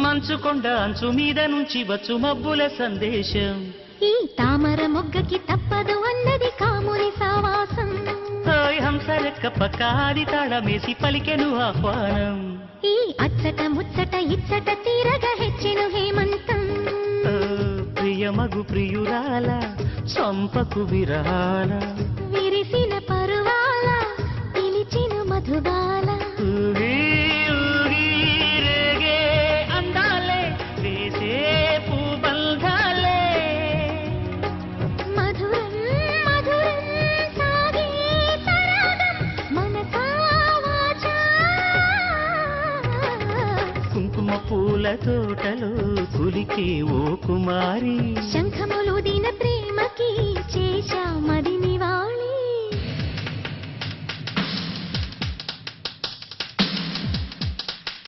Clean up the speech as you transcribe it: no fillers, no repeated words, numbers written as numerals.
మంచుకొండ అంచు మీద నుంచి వచ్చు మబ్బుల సందేశం ఈ తామర మొగ్గకి తప్పదు అన్నది కాముని సావాసం హంసరెక్క పక్కాది తాళమేసి పలికెను ఆహ్వానం ఈ అచ్చట ముచ్చట ఇచ్చట తీరగా హెచ్చెను హేమంతం ప్రియమగు ప్రియురాల చంపకు విరాల విరిసిన పరువాల పిలిచిన మధుబాల రేగే అందాలే వేసే పూబంధాలే మధురం మధురం సాగే సరాగం మనసా వాచా కుంకుమ పూల తోటలో కులికే ఓ కుమారి శంఖములు దిన ప్రేమకి చేశా మది నివాళి